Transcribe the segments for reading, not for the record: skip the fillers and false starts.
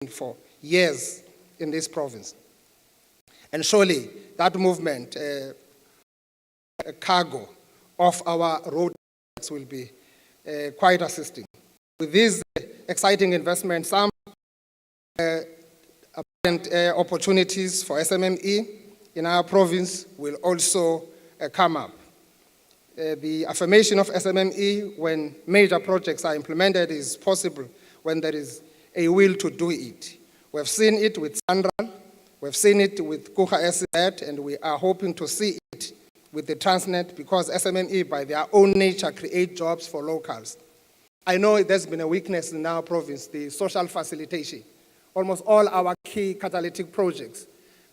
for years in this province. And surely that movement, cargo of our road will be quite assisting. With these exciting investments, some opportunities for SMME in our province will also come up. The affirmation of SMME when major projects are implemented is possible when there is a will to do it. We've seen it with Sandral, we've seen it with Kuha SZ, and we are hoping to see it with the Transnet, because SMME by their own nature create jobs for locals. I know there's been a weakness in our province, the social facilitation. Almost all our key catalytic projects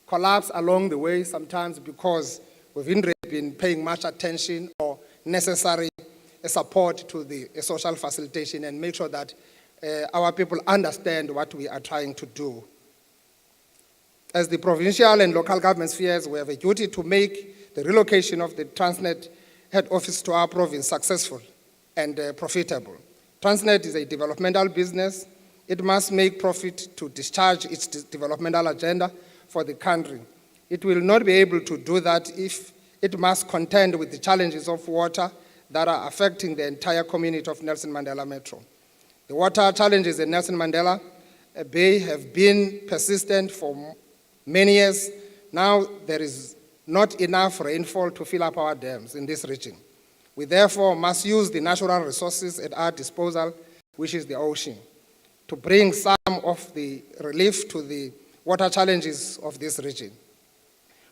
collapse along the way, sometimes because we've really been paying much attention or necessary support to the social facilitation and make sure that our people understand what we are trying to do. As the provincial and local government spheres, we have a duty to make the relocation of the Transnet head office to our province successful and profitable. Transnet is a developmental business. It must make profit to discharge its developmental agenda for the country. It will not be able to do that if it must contend with the challenges of water that are affecting the entire community of Nelson Mandela Metro. The water challenges in Nelson Mandela Bay have been persistent for many years. Now there is not enough rainfall to fill up our dams in this region. We therefore must use the natural resources at our disposal, which is the ocean, to bring some of the relief to the water challenges of this region.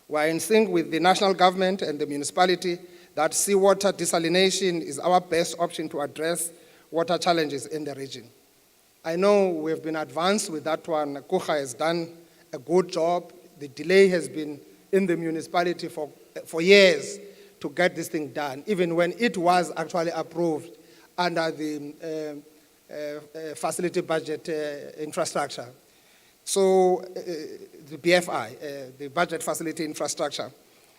We are in sync with the national government and the municipality that seawater desalination is our best option to address water challenges in the region. I know we have been advanced with that one. Kuha has done a good job. The delay has been in the municipality for years to get this thing done, even when it was actually approved under the facility budget infrastructure. So the BFI, the budget facility infrastructure.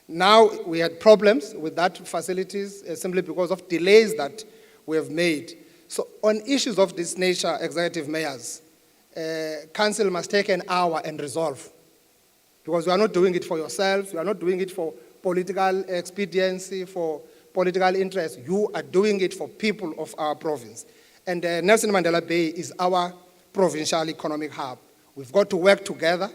Now we had problems with that facilities simply because of delays that we have made. So on issues of this nature, executive mayors, council must take an hour and resolve. Because you are not doing it for yourself, you are not doing it for political expediency, for political interest. You are doing it for people of our province. And Nelson Mandela Bay is our provincial economic hub. We've got to work together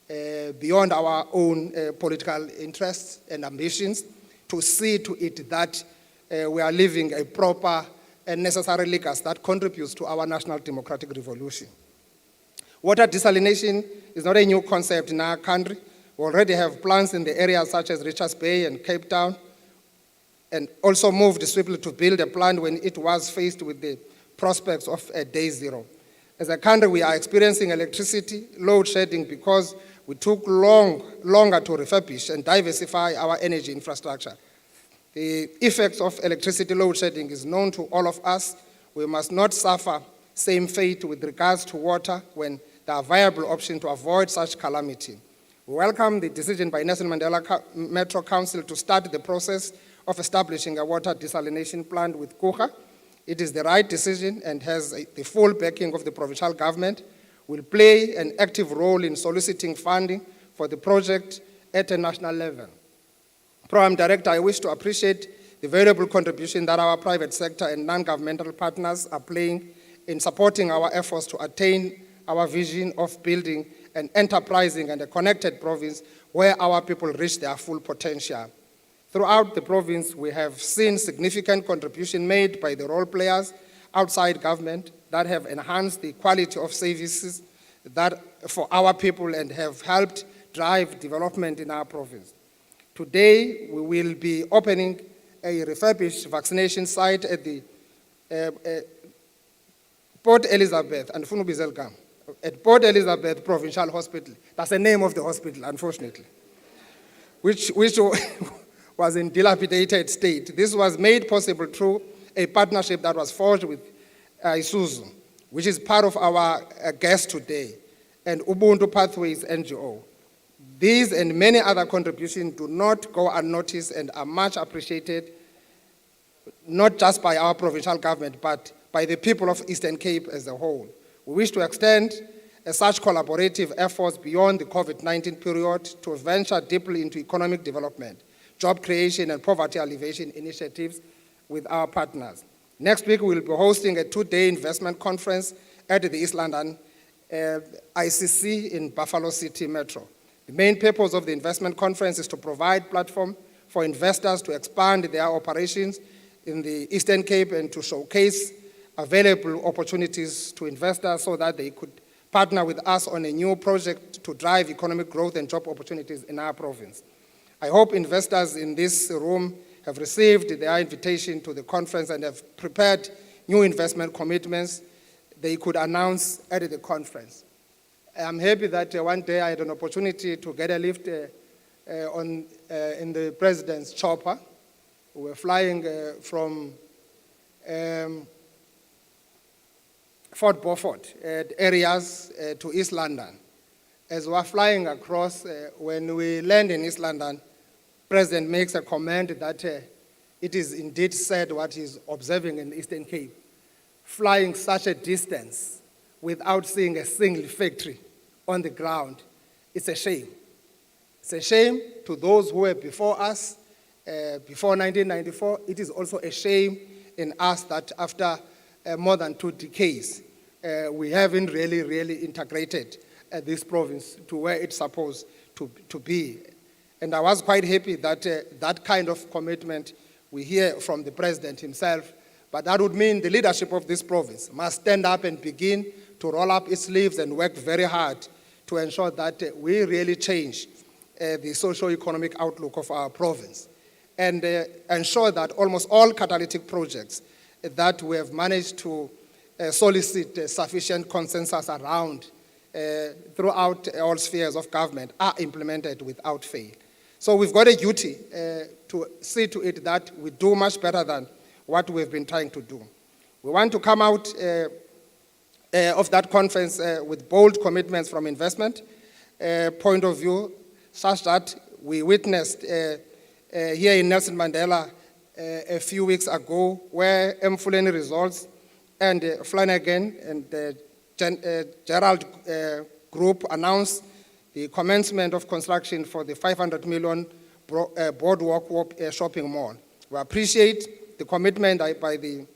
beyond our own political interests and ambitions to see to it that we are living a proper and necessary legacy that contributes to our national democratic revolution. Water desalination is not a new concept in our country. We already have plans in the areas such as Richards Bay and Cape Town, and also moved swiftly to build a plant when it was faced with the prospects of a day zero. As a country, we are experiencing electricity load shedding because we took longer to refurbish and diversify our energy infrastructure. The effects of electricity load shedding is known to all of us. We must not suffer same fate with regards to water when there are viable options to avoid such calamity. We welcome the decision by Nelson Mandela Metro Council to start the process of establishing a water desalination plant with Kuha. It is the right decision and has the full backing of the provincial government. Will play an active role in soliciting funding for the project at a national level. Program Director, I wish to appreciate the valuable contribution that our private sector and non-governmental partners are playing in supporting our efforts to attain our vision of building an enterprising and a connected province where our people reach their full potential. Throughout the province, we have seen significant contribution made by the role players outside government that have enhanced the quality of services that for our people and have helped drive development in our province. Today, we will be opening a refurbished vaccination site at the Port Elizabeth and Funubizelgam, at Port Elizabeth Provincial Hospital. That's the name of the hospital, unfortunately, which was in dilapidated state. This was made possible through a partnership that was forged with Isuzu, which is part of our guest today, and Ubuntu Pathways NGO. These and many other contributions do not go unnoticed and are much appreciated, not just by our provincial government, but by the people of Eastern Cape as a whole. We wish to extend such collaborative efforts beyond the COVID-19 period to venture deeply into economic development, job creation, and poverty alleviation initiatives with our partners. Next week, we will be hosting a 2-day investment conference at the East London ICC in Buffalo City Metro. The main purpose of the investment conference is to provide platform for investors to expand their operations in the Eastern Cape and to showcase available opportunities to investors so that they could partner with us on a new project to drive economic growth and job opportunities in our province. I hope investors in this room have received their invitation to the conference and have prepared new investment commitments they could announce at the conference. I'm happy that one day I had an opportunity to get a lift in the president's chopper. We were flying from Fort Beaufort areas to East London. As we are flying across, when we land in East London, President makes a comment that it is indeed sad what he's observing in the Eastern Cape. Flying such a distance without seeing a single factory on the ground, it's a shame. It's a shame to those who were before us, before 1994. It is also a shame in us that after more than 2 decades, we haven't really integrated this province to where it's supposed to be. And I was quite happy that that kind of commitment we hear from the president himself, but that would mean the leadership of this province must stand up and begin to roll up its sleeves and work very hard to ensure that we really change the socio-economic outlook of our province and ensure that almost all catalytic projects that we have managed to solicit sufficient consensus around throughout all spheres of government are implemented without fail. So we've got a duty to see to it that we do much better than what we've been trying to do. We want to come out of that conference with bold commitments from investment point of view, such that we witnessed here in Nelson Mandela a few weeks ago, where Mfuleni Results and Flanagan and Gerald Group announced the commencement of construction for the 500 million boardwalk shopping mall. We appreciate the commitment by the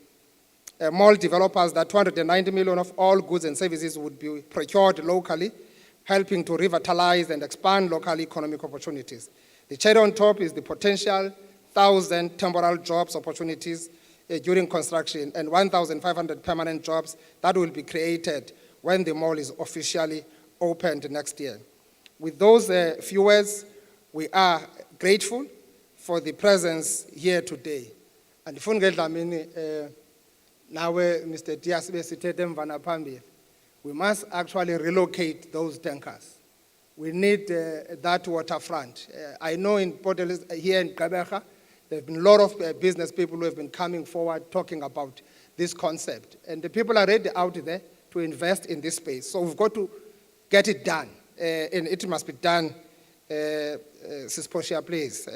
mall developers that 290 million of all goods and services would be procured locally, helping to revitalize and expand local economic opportunities. The cherry on top is the potential 1,000 temporal jobs opportunities during construction and 1,500 permanent jobs that will be created when the mall is officially opened next year. With those few words, we are grateful for the presence here today. And now, Mr. Dias, we must actually relocate those tankers. We need that waterfront. I know in Port Elizabeth, here in Gqeberha, there have been a lot of business people who have been coming forward talking about this concept. And the people are ready out there to invest in this space. So we've got to get it done. And it must be done, Sisposia, please,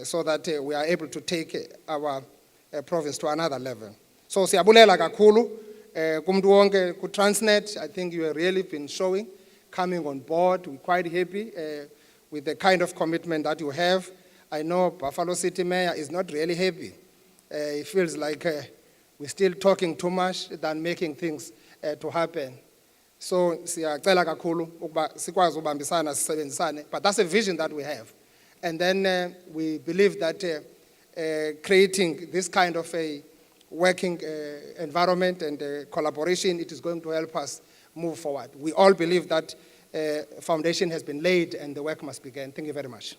so that we are able to take our province to another level. So siyabulela kakhulu kumntu wonke ku Transnet. I think you have really been showing, coming on board. We're quite happy with the kind of commitment that you have. I know Buffalo City Mayor is not really happy. He feels like we're still talking too much than making things to happen. So siyacela kakhulu ukuba sikwazi ubambisana sisebenzisane, but that's a vision that we have. And then we believe that creating this kind of a working environment and collaboration, it is going to help us move forward. We all believe that foundation has been laid and the work must begin. Thank you very much.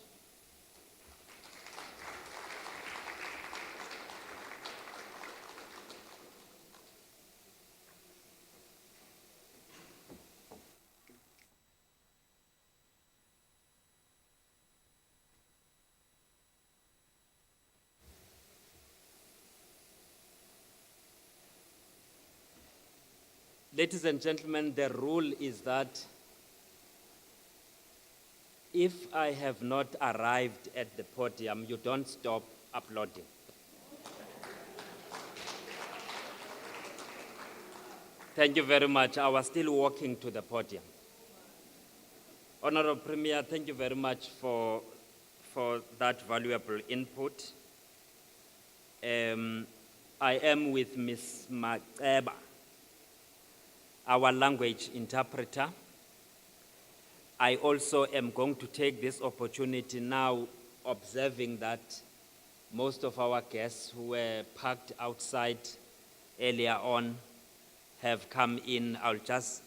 Ladies and gentlemen, the rule is that if I have not arrived at the podium, you don't stop uploading. Thank you very much. I was still walking to the podium. Honorable Premier, thank you very much for that valuable input. I am with Ms. Maceba, our language interpreter. I also am going to take this opportunity now, observing that most of our guests who were parked outside earlier on have come in. I'll just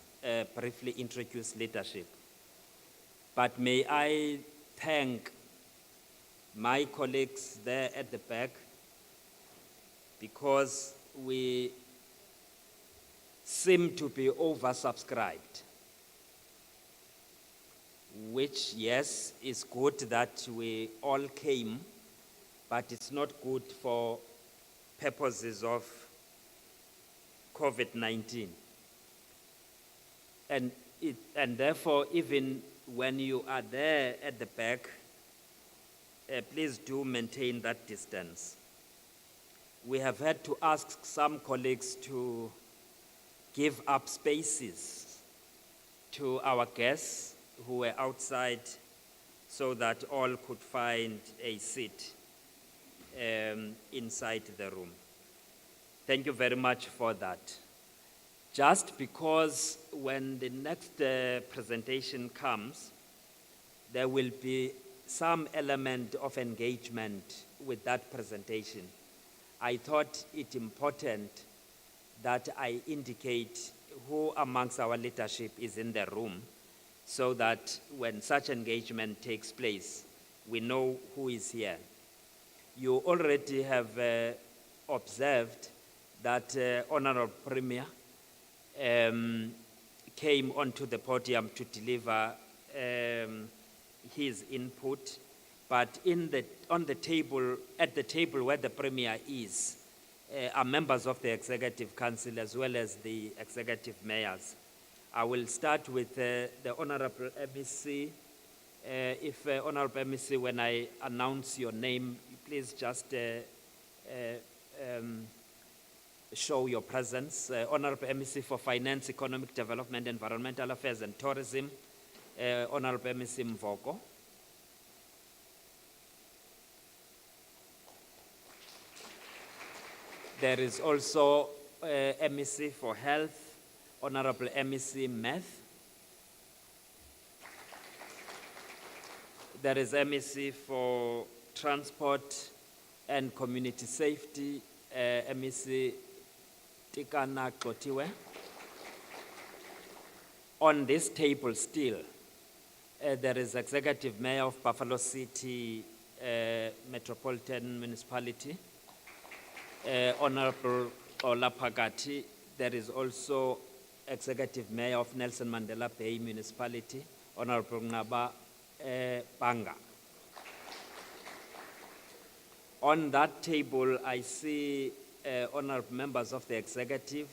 briefly introduce leadership. But may I thank my colleagues there at the back, because we seem to be oversubscribed, which, yes, is good that we all came, but it's not good for purposes of COVID-19. And therefore, even when you are there at the back, please do maintain that distance. We have had to ask some colleagues to give up spaces to our guests who were outside so that all could find a seat inside the room. Thank you very much for that. Just because when the next presentation comes, there will be some element of engagement with that presentation, I thought it important that I indicate who amongst our leadership is in the room, so that when such engagement takes place, we know who is here. You already have observed that Honorable Premier came onto the podium to deliver his input, but at the table where the Premier is, are members of the Executive Council as well as the Executive Mayors. I will start with the Honorable MEC. If Honorable MEC, when I announce your name, please just show your presence. Honorable MEC for Finance, Economic Development, Environmental Affairs and Tourism, Honorable MEC Mvoko. There is also MEC for Health, Honorable MEC Meth. There is MEC for Transport and Community Safety, MEC Tikana Kotiwe. On this table still, there is Executive Mayor of Buffalo City Metropolitan Municipality, Honorable Ola Pagati. There is also Executive Mayor of Nelson Mandela Bay Municipality, Honorable Ngaba Banga. On that table, I see honorable members of the executive.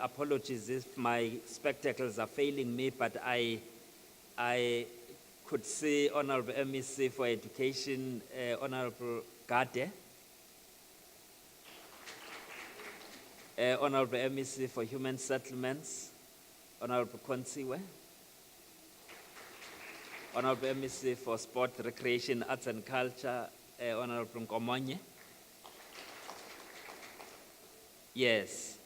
Apologies if my spectacles are failing me, but I could see Honorable MEC for Education, Honorable Gade, Honorable MEC for Human Settlements, Honorable Konsiwe, Honorable MEC for Sport, Recreation, Arts and Culture, Honorable Nkomonye. Yes,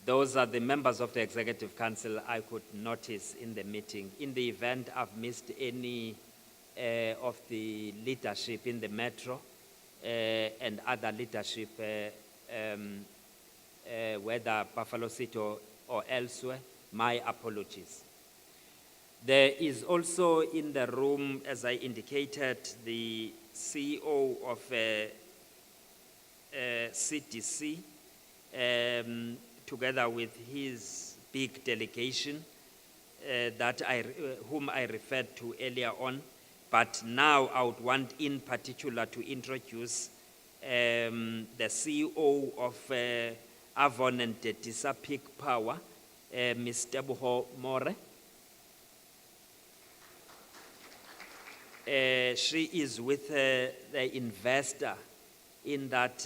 those are the members of the Executive Council I could notice in the meeting. In the event I've missed any of the leadership in the metro and other leadership, whether Buffalo City or elsewhere, my apologies. There is also in the room, as I indicated, the CEO of CTC, together with his big delegation whom I referred to earlier on. But now I would want in particular to introduce the CEO of Avon and Tetisa Peak Power, Ms. Teboho More. She is with the investor in that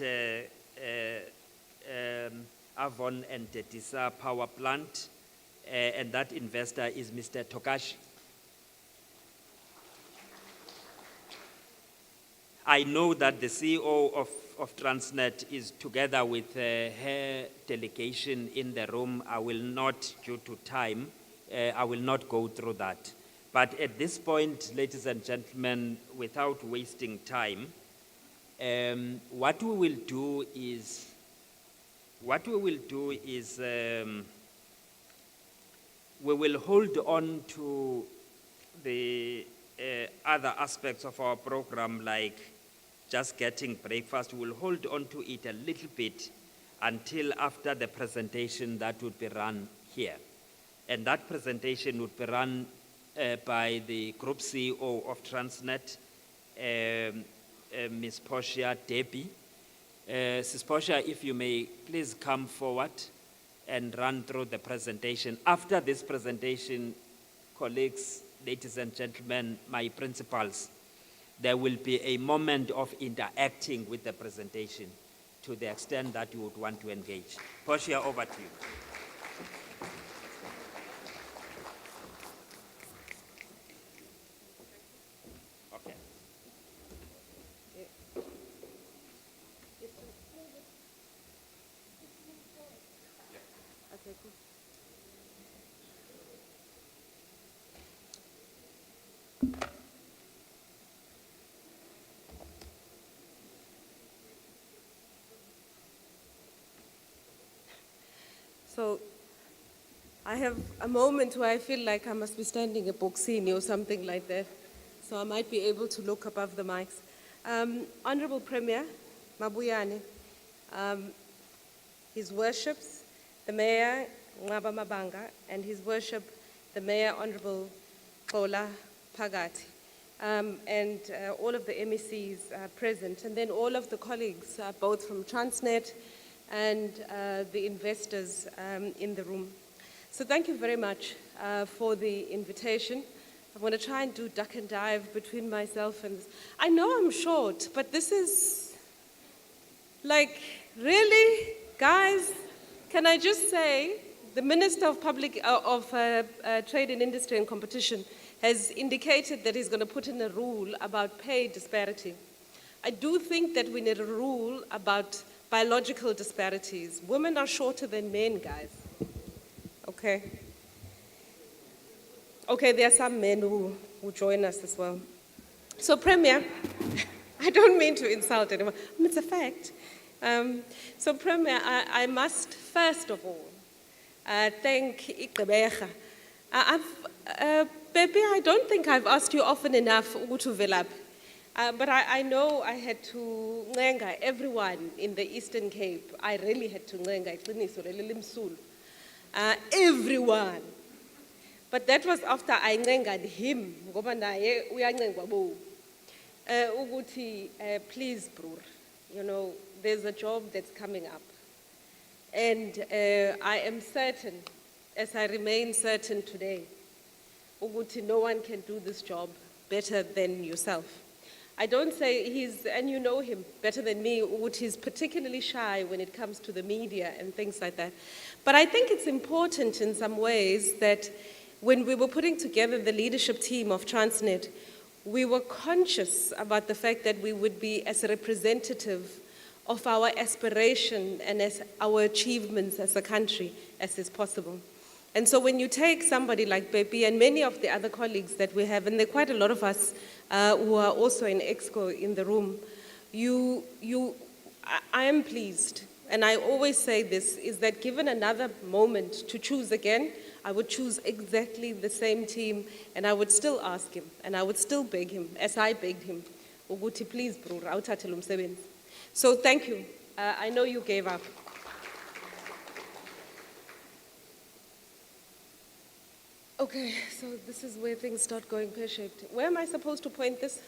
Avon and Tetisa Power Plant, and that investor is Mr. Tokashi. I know that the CEO of Transnet is together with her delegation in the room. I will not, due to time, I will not go through that. But at this point, ladies and gentlemen, without wasting time, what we will do is we will hold on to the other aspects of our program, like just getting breakfast. We'll hold on to it a little bit until after the presentation that would be run here. And that presentation would be run by the Group CEO of Transnet, Ms. Portia Debbie. Ms. Portia, if you may please come forward and run through the presentation. After this presentation, colleagues, ladies and gentlemen, my principals, there will be a moment of interacting with the presentation to the extent that you would want to engage. Portia, over to you. Okay. Okay, cool. So I have a moment where I feel like I must be standing at Boxini or something like that. So I might be able to look above the mics. Honorable Premier Mabuyane, His Worships, the Mayor Ngaba Mabanga, and His Worship, the Mayor Honorable Kola Pagati, and all of the MECs present, and then all of the colleagues, both from Transnet and the investors in the room. So thank you very much for the invitation. I'm going to try and do duck and dive between myself and... I know I'm short, but this is like, really, guys? Can I just say, the Minister of Trade and Industry and Competition has indicated that he's going to put in a rule about pay disparity. I do think that we need a rule about biological disparities. Women are shorter than men, guys. Okay. Okay, there are some men who join us as well. So, Premier, I don't mean to insult anyone. It's a fact. So, Premier, I must first of all thank Igqeberha. Baby, I don't think I've asked you often enough to velap. But I know I had to ncenga everyone in the Eastern Cape. I really had to ncenga everyone. But that was after I ncengaed him. Ngoba naye uyancengwa bo. Uguti, please, bror, you know, there's a job that's coming up. And I am certain, as I remain certain today, Uguti, no one can do this job better than yourself. I don't say he's, and you know him better than me, Uguti is particularly shy when it comes to the media and things like that. But I think it's important in some ways that when we were putting together the leadership team of Transnet, we were conscious about the fact that we would be as a representative of our aspiration and as our achievements as a country as is possible. And so when you take somebody like Pepe and many of the other colleagues that we have, and there are quite a lot of us who are also in EXCO in the room, I am pleased, and I always say this, is that given another moment to choose again, I would choose exactly the same team, and I would still ask him, and I would still beg him, as I begged him, Uguti, please, bror, awuthathe lo msebenzi. So thank you. I know you gave up. Okay, so this is where things start going pear-shaped. Where am I supposed to point this?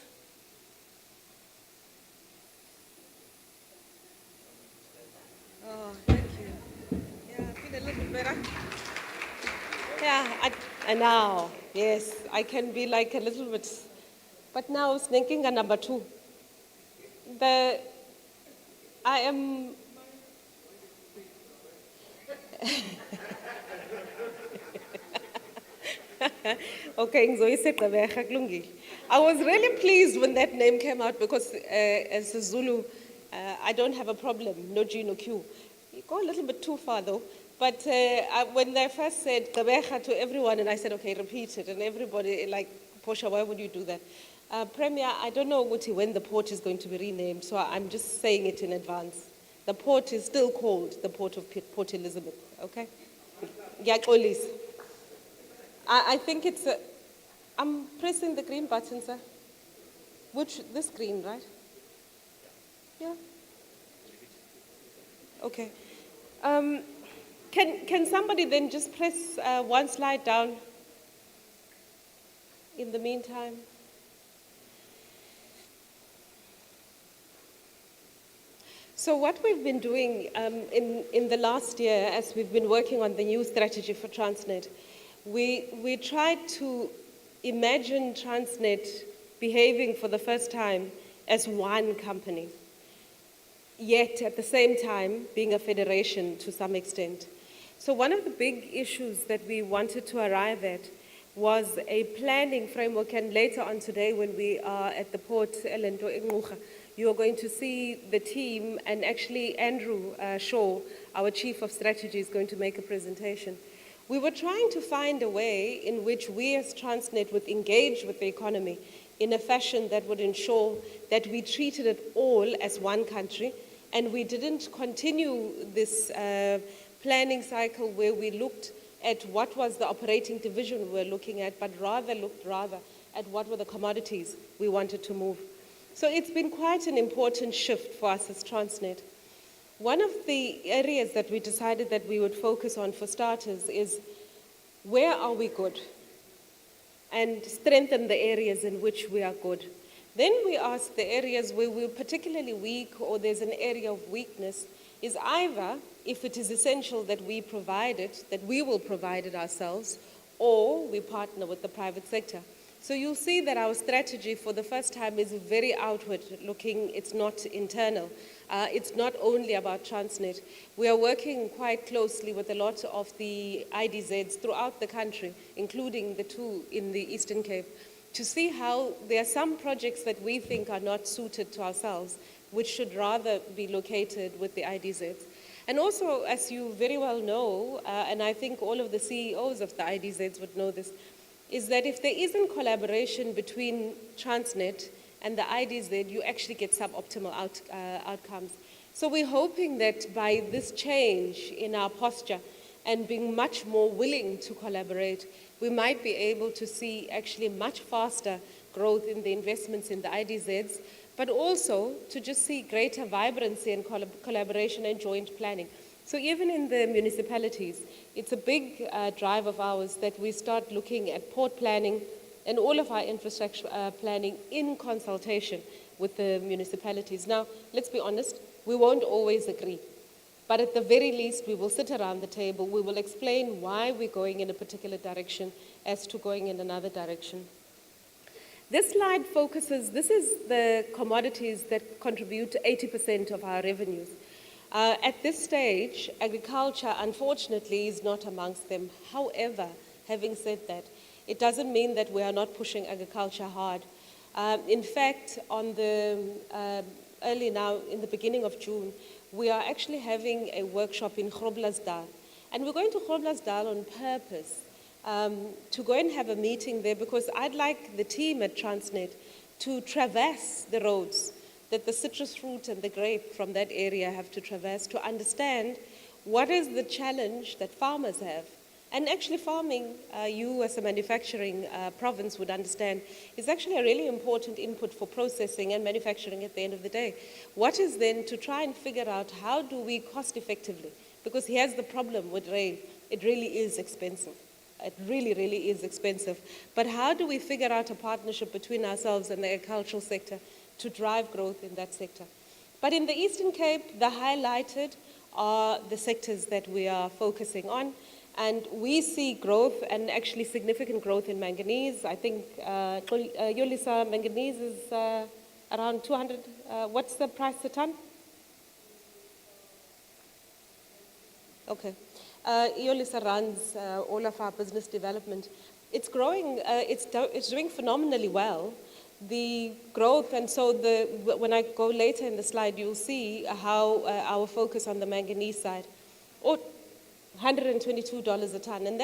Oh, thank you. Yeah, I feel a little better. Yeah, I now, yes, I can be like a little bit. But now, thinking a number two. Okay, ngizoyisa eGqeberha, kulungile. I was really pleased when that name came out because as a Zulu, I don't have a problem, no G, no Q. You go a little bit too far though. But when they first said Gqeberha to everyone, and I said, okay, repeat it, and everybody like, Portia, why would you do that? Premier, I don't know when the port is going to be renamed, so I'm just saying it in advance. The port is still called the Port of Port Elizabeth, okay? Ngiyaxolisa. I think it's I'm pressing the green button, sir. This green, right? Yeah. Okay. Can somebody then just press one slide down in the meantime? So what we've been doing in the last year, as we've been working on the new strategy for Transnet, we tried to imagine Transnet behaving for the first time as one company, yet at the same time being a federation to some extent. So one of the big issues that we wanted to arrive at was a planning framework, and later on today when we are at the port, Elento Ingqucha, you are going to see the team, and actually Andrew Shaw, our Chief of Strategy, is going to make a presentation. We were trying to find a way in which we as Transnet would engage with the economy in a fashion that would ensure that we treated it all as one country, and we didn't continue this planning cycle where we looked at what was the operating division we were looking at, but looked at what were the commodities we wanted to move. So it's been quite an important shift for us as Transnet. One of the areas that we decided that we would focus on for starters is where are we good, and strengthen the areas in which we are good. Then we asked the areas where we're particularly weak or there's an area of weakness is either, if it is essential that we provide it, that we will provide it ourselves, or we partner with the private sector. So you'll see that our strategy for the first time is very outward looking, it's not internal. It's not only about Transnet. We are working quite closely with a lot of the IDZs throughout the country, including the two in the Eastern Cape, to see how there are some projects that we think are not suited to ourselves, which should rather be located with the IDZs. And also, as you very well know, and I think all of the CEOs of the IDZs would know this, is that if there isn't collaboration between Transnet and the IDZ, you actually get suboptimal outcomes. So we're hoping that by this change in our posture and being much more willing to collaborate, we might be able to see actually much faster growth in the investments in the IDZs, but also to just see greater vibrancy and collaboration and joint planning. So even in the municipalities, it's a big drive of ours that we start looking at port planning and all of our infrastructure planning in consultation with the municipalities. Now, let's be honest, we won't always agree. But at the very least, we will sit around the table, we will explain why we're going in a particular direction as to going in another direction. This slide focuses, this is the commodities that contribute to 80% of our revenues. At this stage, agriculture, unfortunately, is not amongst them. However, having said that, it doesn't mean that we are not pushing agriculture hard. In fact, on the early now, in the beginning of June, we are actually having a workshop in Groblersdal. And we're going to Groblersdal on purpose to go and have a meeting there, because I'd like the team at Transnet to traverse the roads that the citrus fruit and the grape from that area have to traverse, to understand what is the challenge that farmers have. And actually farming, you as a manufacturing province would understand, is actually a really important input for processing and manufacturing at the end of the day. What is then to try and figure out how do we cost effectively, because here's the problem with rail, it really is expensive. It really, really is expensive. But how do we figure out a partnership between ourselves and the agricultural sector to drive growth in that sector? But in the Eastern Cape, the highlighted are the sectors that we are focusing on. And we see growth, and actually significant growth in manganese. I think, Yolisa, manganese is around 200. What's the price a ton? Okay. Iolisa runs all of our business development. It's growing, it's doing phenomenally well. The growth, and so when I go later in the slide, you'll see how our focus on the manganese side, or $122 a ton, and